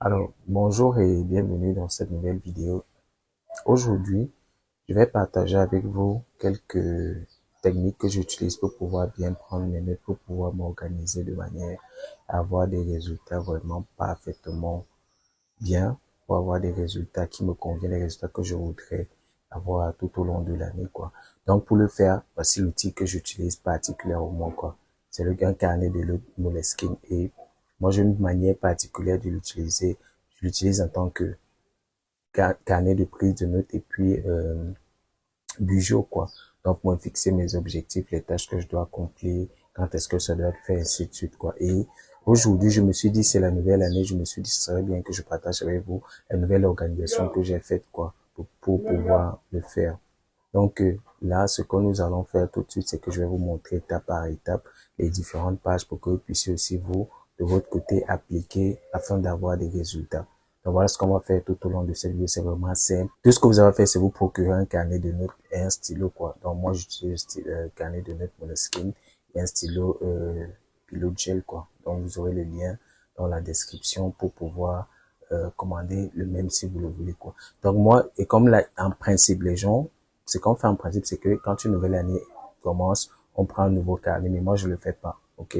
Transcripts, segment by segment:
Alors, bonjour et bienvenue dans cette nouvelle vidéo. Aujourd'hui, je vais partager avec vous quelques techniques que j'utilise pour pouvoir bien prendre mes notes, pour pouvoir m'organiser de manière à avoir des résultats vraiment parfaitement bien, pour avoir des résultats qui me conviennent, les résultats que je voudrais avoir tout au long de l'année, quoi. Donc, pour le faire, voici l'outil que j'utilise particulièrement, quoi. C'est le un carnet de Moleskine et moi, j'ai une manière particulière de l'utiliser. Je l'utilise en tant que carnet de prise de notes et puis budget, quoi. Donc, moi, fixer mes objectifs, les tâches que je dois accomplir, quand est-ce que ça doit être fait, ainsi de suite, quoi. Et aujourd'hui, je me suis dit, c'est la nouvelle année, je me suis dit, ce serait bien que je partage avec vous la nouvelle organisation que j'ai faite, quoi, pour pouvoir le faire. Donc, là, ce que nous allons faire tout de suite, c'est que je vais vous montrer étape par étape les différentes pages pour que vous puissiez aussi, vous, de votre côté, appliquer afin d'avoir des résultats. Donc, voilà ce qu'on va faire tout au long de cette vidéo. C'est vraiment simple. Tout ce que vous avez fait, c'est vous procurer un carnet de notes et un stylo, quoi. Donc, moi, j'utilise le carnet de notes Moleskine et un stylo Pilot Gel, quoi. Donc, vous aurez le lien dans la description pour pouvoir commander le même si vous le voulez, quoi. Donc, moi, et comme là, en principe, les gens, ce qu'on fait en principe, c'est que quand une nouvelle année commence, on prend un nouveau carnet, mais moi, je le fais pas, ok?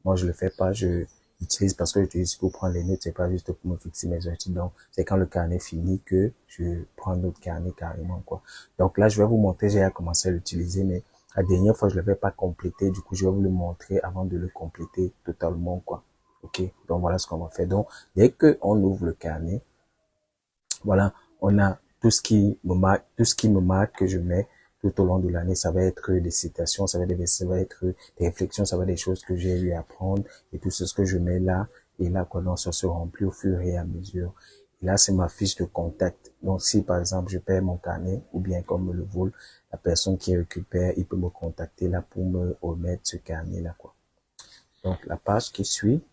Moi, je le fais pas, je l'utilise parce que j'utilise pour prendre les notes, c'est pas juste pour me fixer mes objectifs. Donc, c'est quand le carnet finit que je prends notre carnet carrément, quoi. Donc là, je vais vous montrer, j'ai commencé à l'utiliser, mais la dernière fois, je l'avais pas complété, du coup, je vais vous le montrer avant de le compléter totalement, quoi. Ok? Donc, voilà ce qu'on va faire. Donc, dès que on ouvre le carnet, voilà, on a tout ce qui me marque que je mets tout au long de l'année. Ça va être des citations, ça va être des réflexions, ça va être des choses que j'ai eu à apprendre et tout ce que je mets là et là, quoi, donc ça se remplit au fur et à mesure. Et là, c'est ma fiche de contact. Donc, si par exemple, je perds mon carnet ou bien comme me le vole, la personne qui récupère, il peut me contacter là pour me remettre ce carnet là, quoi. Donc, la page qui suit,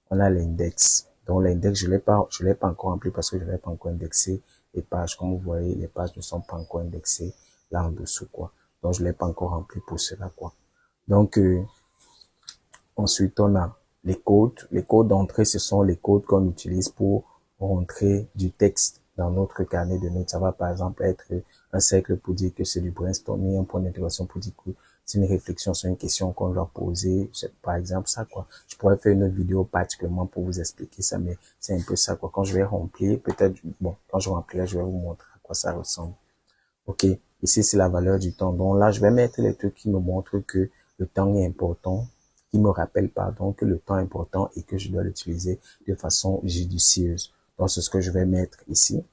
on a l'index. Donc, l'index, je l'ai pas encore rempli parce que je l'ai pas encore indexé les pages. Comme vous voyez, les pages ne sont pas encore indexées là en dessous, quoi. Donc, je l'ai pas encore rempli pour cela, quoi. Donc, ensuite, on a les codes. Les codes d'entrée, ce sont les codes qu'on utilise pour rentrer du texte dans notre carnet de notes. Ça va par exemple être un cercle pour dire que c'est du brainstorming, un point d'interrogation pour dire que c'est une réflexion sur une question qu'on doit poser. C'est par exemple ça, quoi. Je pourrais faire une autre vidéo particulièrement pour vous expliquer ça, mais c'est un peu ça, quoi. Quand je vais remplir, peut-être, bon, quand je remplis, je vais vous montrer à quoi ça ressemble. OK. Ici, c'est la valeur du temps. Donc là, je vais mettre les trucs qui me montrent que le temps est important, qui me rappellent, pardon, que le temps est important et que je dois l'utiliser de façon judicieuse. Donc, c'est ce que je vais mettre ici.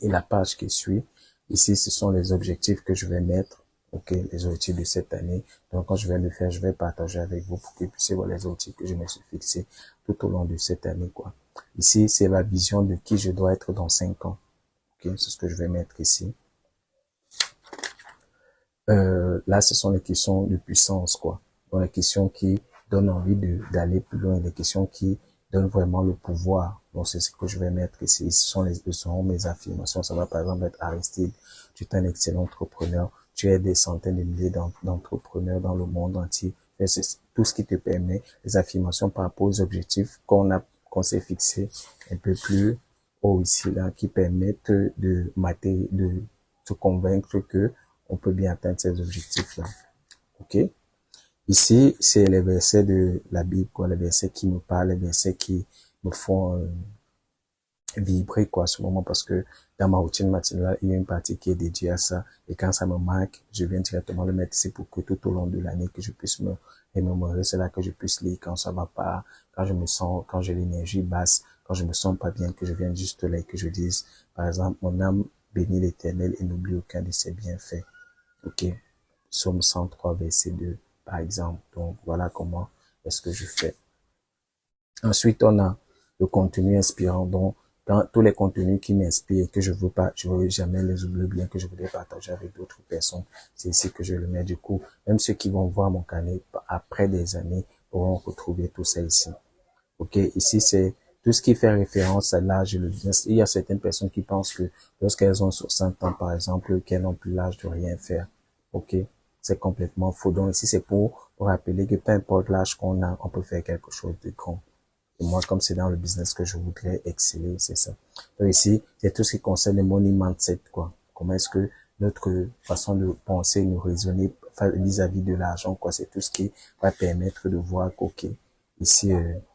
Et la page qui suit, ici, ce sont les objectifs que je vais mettre. OK, les objectifs de cette année. Donc, quand je vais le faire, je vais partager avec vous pour que vous puissiez voir les objectifs que je me suis fixés tout au long de cette année, quoi. Ici, c'est la vision de qui je dois être dans 5 ans. OK, c'est ce que je vais mettre ici. Là, ce sont les questions de puissance, quoi. Donc, les questions qui donnent envie d'aller plus loin, les questions qui donnent vraiment le pouvoir. Donc, c'est ce que je vais mettre ici. Ce sont mes affirmations. Ça va, par exemple, être Aristide. Tu es un excellent entrepreneur. Tu es des centaines de milliers d'entrepreneurs dans le monde entier. Et c'est tout ce qui te permet les affirmations par rapport aux objectifs qu'on s'est fixés un peu plus haut ici, là, qui permettent de se convaincre que on peut bien atteindre ces objectifs-là. OK? Ici, c'est les versets de la Bible, quoi, les versets qui me parlent, les versets qui me font vibrer, quoi, à ce moment, parce que dans ma routine matinale, il y a une partie qui est dédiée à ça. Et quand ça me marque, je viens directement le mettre ici pour que tout au long de l'année, que je puisse me remémorer, c'est là que je puisse lire quand ça va pas, quand je me sens, quand j'ai l'énergie basse, quand je me sens pas bien, que je vienne juste là et que je dise, par exemple, mon âme bénit l'Éternel et n'oublie aucun de ses bienfaits. OK. Psaume 103, verset 2, par exemple. Donc, voilà comment est-ce que je fais. Ensuite, on a le contenu inspirant. Donc, dans tous les contenus qui m'inspirent et que je veux jamais les oublier, bien que je voudrais partager avec d'autres personnes. C'est ici que je le mets. Du coup, même ceux qui vont voir mon canal après des années pourront retrouver tout ça ici. OK. Ici, c'est tout ce qui fait référence à l'âge et le business. Il y a certaines personnes qui pensent que lorsqu'elles ont 60 ans, par exemple, qu'elles n'ont plus l'âge de rien faire. OK. C'est complètement faux. Donc ici, c'est pour rappeler que peu importe l'âge qu'on a, on peut faire quelque chose de grand. Et moi, comme c'est dans le business que je voudrais exceller, c'est ça. Donc ici, c'est tout ce qui concerne le money mindset, quoi. Comment est-ce que notre façon de penser, nous raisonner vis-à-vis de l'argent, quoi. C'est tout ce qui va permettre de voir qu'ok, ici,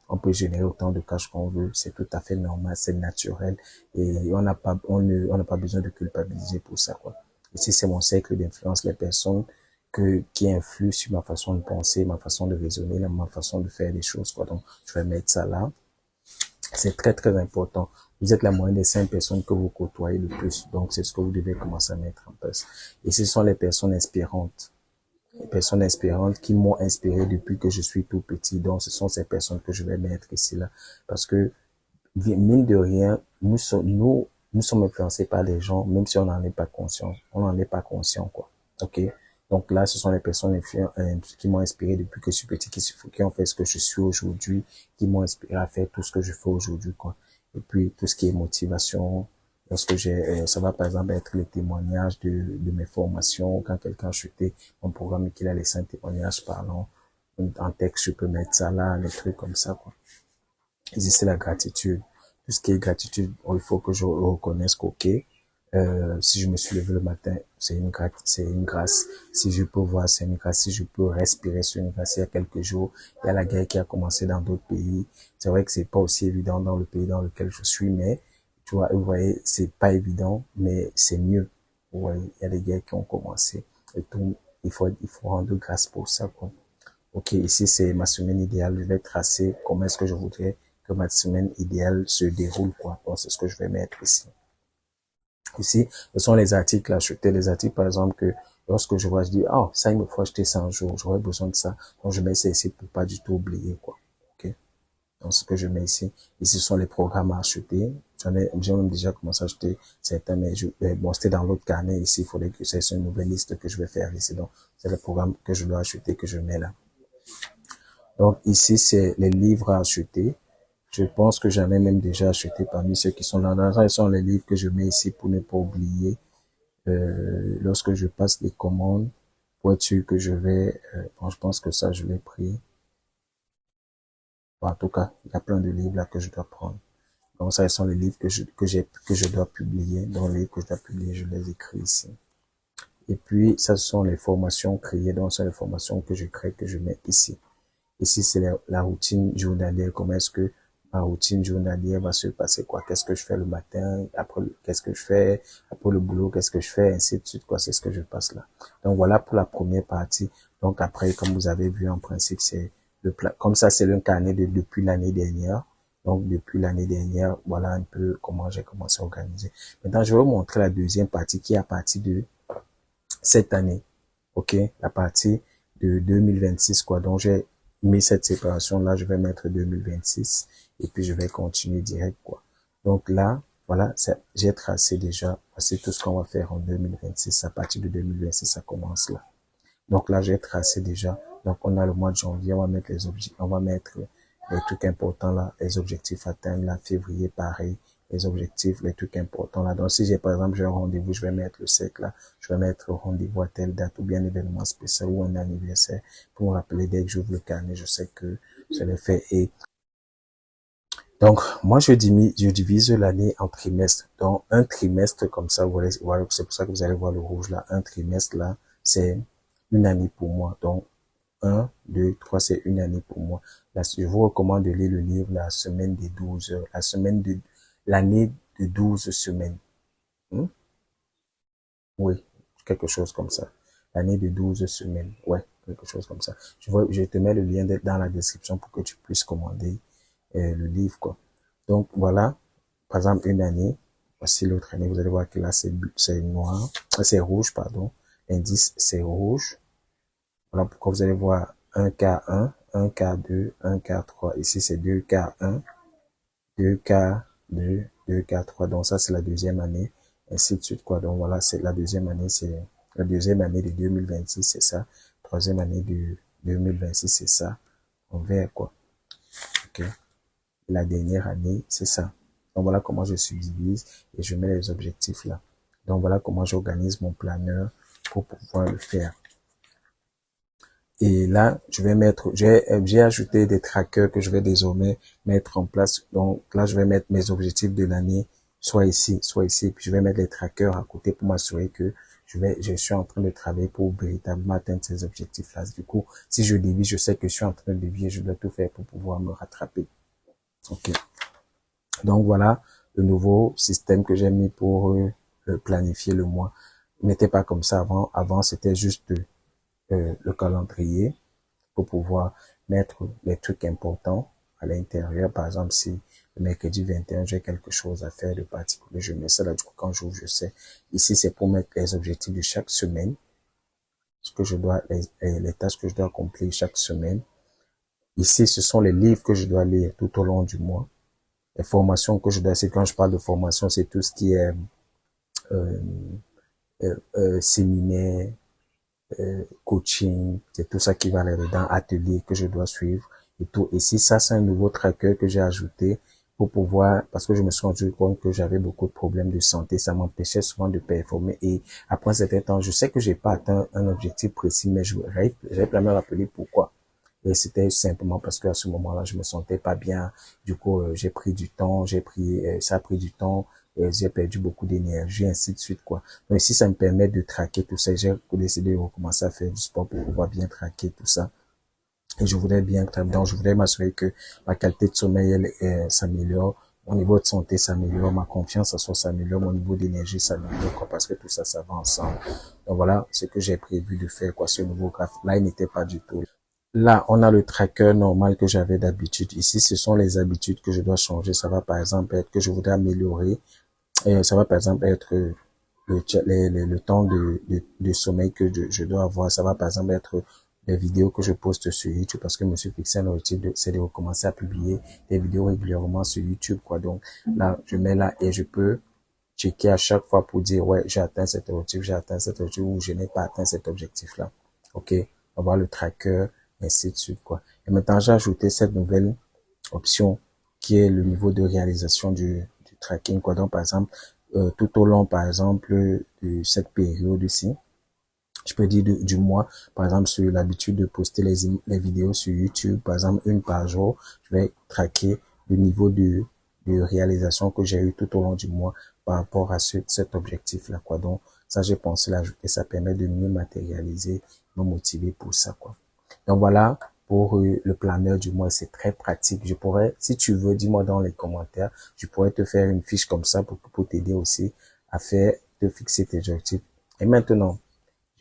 on peut générer autant de cash qu'on veut. C'est tout à fait normal, c'est naturel. Et on n'a pas, on n'a pas besoin de culpabiliser pour ça, quoi. Ici, c'est mon cercle d'influence, les personnes qui influent sur ma façon de penser, ma façon de raisonner, ma façon de faire les choses, quoi. Donc, je vais mettre ça là. C'est très, très important. Vous êtes la moyenne des 5 personnes que vous côtoyez le plus. Donc, c'est ce que vous devez commencer à mettre en place. Et ce sont les personnes inspirantes. Les personnes inspirantes qui m'ont inspiré depuis que je suis tout petit. Donc, ce sont ces personnes que je vais mettre ici, là. Parce que, mine de rien, nous sommes influencés par des gens, même si on n'en est pas conscient. On n'en est pas conscient, quoi. OK? Donc là, ce sont les personnes qui m'ont inspiré depuis que je suis petit, qui ont fait ce que je suis aujourd'hui, qui m'ont inspiré à faire tout ce que je fais aujourd'hui, quoi. Et puis, tout ce qui est motivation, lorsque ça va par exemple être les témoignages de mes formations, quand quelqu'un a chuté mon programme et qu'il a laissé un témoignage parlant, en texte, je peux mettre ça là, les trucs comme ça, quoi. Ici, c'est la gratitude. Tout ce qui est gratitude, il faut que je reconnaisse qu'ok, si je me suis levé le matin, c'est une grâce. Si je peux voir, c'est une grâce. Si je peux respirer, c'est une grâce. Il y a quelques jours, il y a la guerre qui a commencé dans d'autres pays. C'est vrai que c'est pas aussi évident dans le pays dans lequel je suis, mais, tu vois, vous voyez, c'est pas évident, mais c'est mieux. Vous voyez, il y a des guerres qui ont commencé. Et tout, il faut rendre grâce pour ça, quoi. Ok, ici, c'est ma semaine idéale. Je vais tracer comment est-ce que je voudrais que ma semaine idéale se déroule, quoi. Donc, c'est ce que je vais mettre ici. Ici, ce sont les articles à acheter. Les articles, par exemple, que lorsque je vois, je dis, oh, ça, il me faut acheter ça un jour. J'aurais besoin de ça. Donc, je mets ça ici pour pas du tout oublier, quoi. Ok. Donc, ce que je mets ici. Ici, ce sont les programmes à acheter. J'ai même déjà commencé à acheter certains, mais bon, c'était dans l'autre carnet ici. Il faudrait que c'est une nouvelle liste que je vais faire ici. Donc, c'est le programme que je dois acheter, que je mets là. Donc ici, c'est les livres à acheter. Je pense que j'en ai même déjà acheté parmi ceux qui sont là. Ce sont les livres que je mets ici pour ne pas oublier lorsque je passe les commandes pour être sûr que je vais... bon, je pense que ça, je l'ai pris. Bon, en tout cas, il y a plein de livres là que je dois prendre. Donc ça, ce sont les livres que je dois publier. Donc les livres que je dois publier, je les écris ici. Et puis, ça, ce sont les formations créées. Donc, ce sont les formations que je crée, que je mets ici. Ici, c'est la routine journalière. Comment est-ce que ma routine journalière va se passer, quoi? Qu'est-ce que je fais le matin? Après, qu'est-ce que je fais? Après le boulot, qu'est-ce que je fais? Ainsi de suite, quoi. C'est ce que je passe là. Donc, voilà pour la première partie. Donc, après, comme vous avez vu, en principe, c'est comme ça, c'est le carnet depuis l'année dernière. Donc, depuis l'année dernière, voilà un peu comment j'ai commencé à organiser. Maintenant, je vais vous montrer la deuxième partie qui est à partir de cette année. OK? À partir de 2026, quoi. Donc, j'ai mis cette séparation-là, je vais mettre 2026 et puis je vais continuer direct, quoi. Donc là, voilà, j'ai tracé déjà, voici tout ce qu'on va faire en 2026. À partir de 2026, ça commence là. Donc là, j'ai tracé déjà. Donc, on a le mois de janvier, on va mettre les objectifs, on va mettre les trucs importants là, les objectifs atteints là, février, pareil, les objectifs, les trucs importants là. Donc, si j'ai, par exemple, j'ai un rendez-vous, je vais mettre le cercle là, je vais mettre rendez-vous à telle date ou bien un événement spécial ou un anniversaire pour me rappeler dès que j'ouvre le carnet, je sais que je l'ai fait. Et donc, moi, je divise l'année en trimestres. Donc, un trimestre comme ça, vous voyez, c'est pour ça que vous allez voir le rouge là. Un trimestre là, c'est une année pour moi. Donc, 1, 2, 3, c'est une année pour moi. Là, je vous recommande de lire le livre La semaine des 12 heures, l'année de 12 semaines. Hmm? Oui, quelque chose comme ça. L'année de 12 semaines. Ouais, quelque chose comme ça. Je te mets le lien dans la description pour que tu puisses commander le livre, quoi. Donc, voilà. Par exemple, une année. Voici l'autre année. Vous allez voir que là, c'est noir. C'est rouge, pardon. L'indice, c'est rouge. Voilà pourquoi vous allez voir 1K1, 1K2, 1K3. Ici, c'est 2K1, 2K2, 2K3. Donc, ça, c'est la deuxième année. Ainsi de suite, quoi. Donc, voilà, c'est la deuxième année, c'est la deuxième année de 2026, c'est ça. Troisième année de 2026, c'est ça. En vert, quoi. OK. La dernière année, c'est ça. Donc, voilà comment je subdivise et je mets les objectifs là. Donc, voilà comment j'organise mon planeur pour pouvoir le faire. Et là, je vais mettre, j'ai ajouté des trackers que je vais désormais mettre en place. Donc là, je vais mettre mes objectifs de l'année, soit ici, soit ici. Puis je vais mettre les trackers à côté pour m'assurer que je suis en train de travailler pour véritablement atteindre ces objectifs-là. Du coup, si je dévie, je sais que je suis en train de dévier, je dois tout faire pour pouvoir me rattraper. Ok. Donc voilà le nouveau système que j'ai mis pour planifier le mois. Il n'était pas comme ça avant. Avant, c'était juste le calendrier pour pouvoir mettre les trucs importants à l'intérieur. Par exemple, si le mercredi 21, j'ai quelque chose à faire de particulier, je mets ça là. Du coup, quand j'ouvre, je sais. Ici, c'est pour mettre les objectifs de chaque semaine, ce que je dois, les tâches que je dois accomplir chaque semaine. Ici, ce sont les livres que je dois lire tout au long du mois. Les formations que je dois, c'est quand je parle de formation, c'est tout ce qui est euh, séminaire, coaching, c'est tout ça qui va là-dedans, atelier que je dois suivre et tout. Et si ça, c'est un nouveau tracker que j'ai ajouté pour pouvoir, parce que je me suis rendu compte que j'avais beaucoup de problèmes de santé, ça m'empêchait souvent de performer. Et après un certain temps, je sais que j'ai pas atteint un objectif précis, mais j'avais pas me rappeler pourquoi. Et c'était simplement parce qu'à ce moment-là, je me sentais pas bien. Du coup, j'ai pris du temps, ça a pris du temps, j'ai perdu beaucoup d'énergie, ainsi de suite, quoi. Donc ici, ça me permet de traquer tout ça. J'ai décidé de recommencer à faire du sport pour pouvoir bien traquer tout ça. Et je voudrais bien, donc je voudrais m'assurer que ma qualité de sommeil, elle, s'améliore, mon niveau de santé s'améliore, ma confiance en soi s'améliore, mon niveau d'énergie s'améliore, quoi, parce que tout ça, ça va ensemble. Donc voilà ce que j'ai prévu de faire, quoi, ce nouveau graphique. Là, il n'était pas du tout. Là, on a le tracker normal que j'avais d'habitude. Ici, ce sont les habitudes que je dois changer. Ça va par exemple être que je voudrais améliorer. Et ça va par exemple être le temps de sommeil que je dois avoir. Ça va par exemple être les vidéos que je poste sur YouTube parce que je me suis fixé un objectif c'est de recommencer à publier des vidéos régulièrement sur YouTube, quoi. Donc là, je mets là et je peux checker à chaque fois pour dire, ouais, j'ai atteint cet objectif, j'ai atteint cet objectif ou je n'ai pas atteint cet objectif-là. OK? On va voir le tracker, ainsi de suite, quoi. Et maintenant, j'ai ajouté cette nouvelle option qui est le niveau de réalisation du tracking, quoi. Donc, par exemple, tout au long, par exemple, de cette période-ci, je peux dire du mois, par exemple, sur l'habitude de poster les vidéos sur YouTube, par exemple, une par jour, je vais traquer le niveau de réalisation que j'ai eu tout au long du mois par rapport à cet objectif-là, quoi. Donc, ça, j'ai pensé l'ajouter, ça permet de mieux matérialiser, me motiver pour ça, quoi. Donc, voilà, pour le planeur du mois, c'est très pratique. Je pourrais, si tu veux, dis-moi dans les commentaires, je pourrais te faire une fiche comme ça pour t'aider aussi à te fixer tes objectifs. Et maintenant,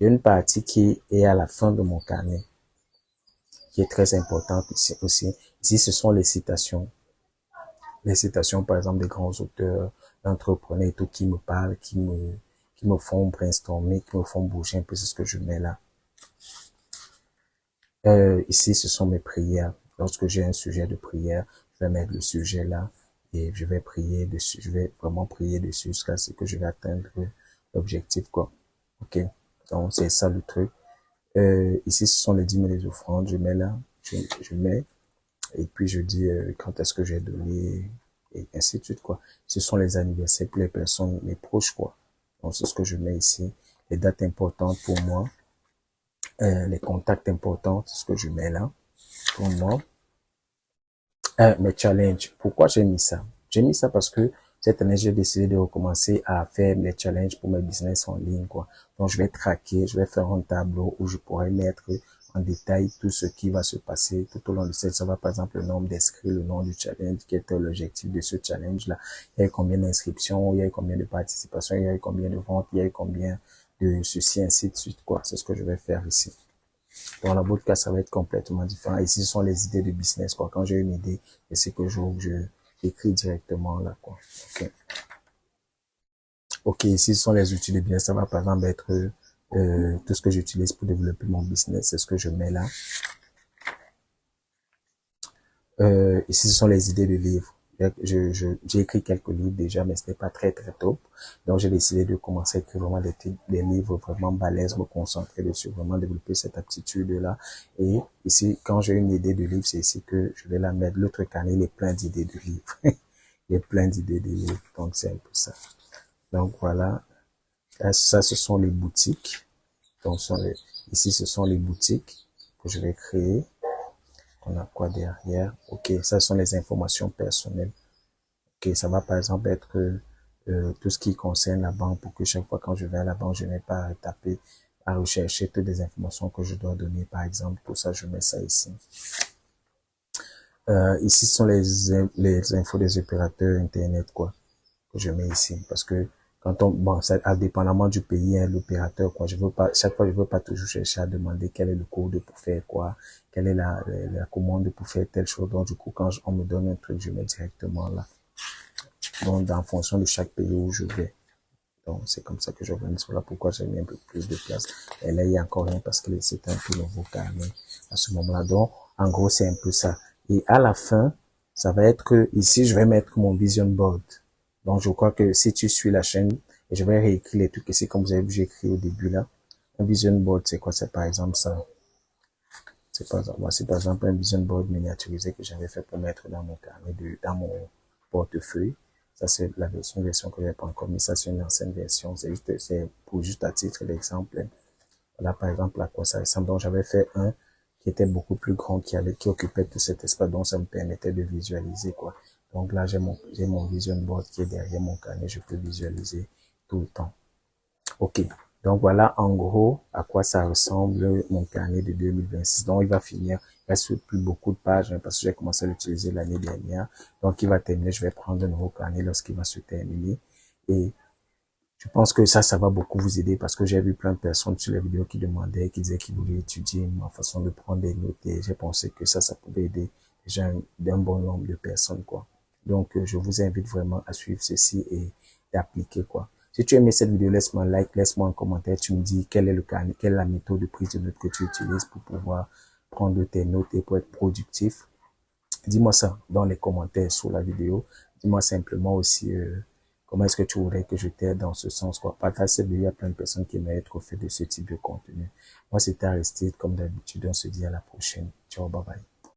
j'ai une partie qui est à la fin de mon carnet, qui est très importante ici aussi. Ici, ce sont les citations. Les citations, par exemple, des grands auteurs, d'entrepreneurs et tout, qui me parlent, qui me font brainstormer, qui me font bouger un peu, c'est ce que je mets là. Ici, ce sont mes prières. Lorsque j'ai un sujet de prière, je vais mettre le sujet là et je vais prier dessus. Je vais vraiment prier dessus jusqu'à ce que je vais atteindre l'objectif, quoi. OK? Donc, c'est ça le truc. Ici, ce sont les dîmes et les offrandes. Je mets là, je mets, et puis je dis quand est-ce que j'ai donné, et ainsi de suite, quoi. Ce sont les anniversaires pour les personnes, les proches, quoi. Donc, c'est ce que je mets ici. Les dates importantes pour moi, les contacts importants, c'est ce que je mets là, pour moi. Mes challenges. Pourquoi j'ai mis ça? J'ai mis ça parce que cette année, j'ai décidé de recommencer à faire mes challenges pour mes business en ligne, quoi. Donc, je vais traquer, je vais faire un tableau où je pourrais mettre en détail tout ce qui va se passer tout au long de cette. Ça va, par exemple, le nombre d'inscrits, le nom du challenge, qui était l'objectif de ce challenge-là. Il y a eu combien d'inscriptions, il y a eu combien de participations, il y a eu combien de ventes, il y a eu combien de ceci, ainsi de suite, quoi. C'est ce que je vais faire ici. Dans la bout de cas, ça va être complètement différent. Ici, ce sont les idées de business, quoi. Quand j'ai une idée, et c'est que j'écris directement là, quoi. OK. OK, ici, ce sont les outils de business. Ça va, par exemple, être, tout ce que j'utilise pour développer mon business. C'est ce que je mets là. Ici, ce sont les idées de livres. J'ai écrit quelques livres déjà, mais ce n'est pas très top. Donc, j'ai décidé de commencer à écrire vraiment des livres vraiment balèzes, me concentrer dessus, vraiment développer cette aptitude-là. Et ici, quand j'ai une idée de livre, c'est ici que je vais la mettre. L'autre carnet, il est plein d'idées de livres. Il est plein d'idées de livres. Donc, c'est un peu ça. Donc, voilà. Là, ça, ce sont les boutiques. Donc, ici, ce sont les boutiques. que je vais créer. On a quoi derrière? Ok, ça sont les informations personnelles. Ok, ça va par exemple être tout ce qui concerne la banque pour que chaque fois quand je vais à la banque, je n'ai pas à taper, à rechercher toutes les informations que je dois donner. Par exemple, pour ça, je mets ça ici. Ici, ce sont les infos des opérateurs Internet, quoi, que je mets ici. Parce que quand bon, ça, indépendamment du pays, hein, l'opérateur, quoi, je veux pas, chaque fois, je veux pas toujours chercher à demander quel est le code pour faire quoi, quelle est la commande pour faire telle chose. Donc, du coup, quand on me donne un truc, je mets directement là. Donc, en fonction de chaque pays où je vais. Donc, c'est comme ça que j'organise. Voilà pourquoi j'ai mis un peu plus de place. Et là, il y a encore rien parce que c'est un peu nouveau carnet à ce moment-là. Donc, en gros, c'est un peu ça. Et à la fin, ça va être que ici, je vais mettre mon vision board. Donc, je crois que si tu suis la chaîne, et je vais réécrire les trucs ici, comme vous avez vu, j'ai écrit au début là. Un vision board, c'est quoi? C'est par exemple ça. C'est par exemple un vision board miniaturisé que j'avais fait pour mettre dans mon carnet dans mon portefeuille. Ça, c'est la version que j'ai pas encore mis. Ça, c'est une ancienne version. C'est pour juste à titre d'exemple. Voilà, par exemple, à quoi ça ressemble. Donc, j'avais fait un qui était beaucoup plus grand, qui occupait tout cet espace. Donc, ça me permettait de visualiser, quoi. Donc là, j'ai mon vision board qui est derrière mon carnet. Je peux visualiser tout le temps. Ok. Donc voilà en gros à quoi ça ressemble mon carnet de 2026. Donc il va finir, il reste plus beaucoup de pages hein, parce que j'ai commencé à l'utiliser l'année dernière. Donc il va terminer, je vais prendre un nouveau carnet lorsqu'il va se terminer. Et je pense que ça va beaucoup vous aider parce que j'ai vu plein de personnes sur les vidéos qui demandaient, qui disaient qu'ils voulaient étudier ma façon de prendre des notes et j'ai pensé que ça pouvait aider déjà d'un bon nombre de personnes, quoi. Donc, je vous invite vraiment à suivre ceci et d'appliquer, quoi. Si tu as aimé cette vidéo, laisse-moi un like, laisse-moi un commentaire, tu me dis quel est le carnet, quelle est la méthode de prise de notes que tu utilises pour pouvoir prendre tes notes et pour être productif. Dis-moi ça dans les commentaires sous la vidéo. Dis-moi simplement aussi comment est-ce que tu voudrais que je t'aide dans ce sens, quoi. Partage cette vidéo, il y a plein de personnes qui aimeraient être au fait de ce type de contenu. Moi, c'était Aristide, comme d'habitude, on se dit à la prochaine. Ciao, bye bye.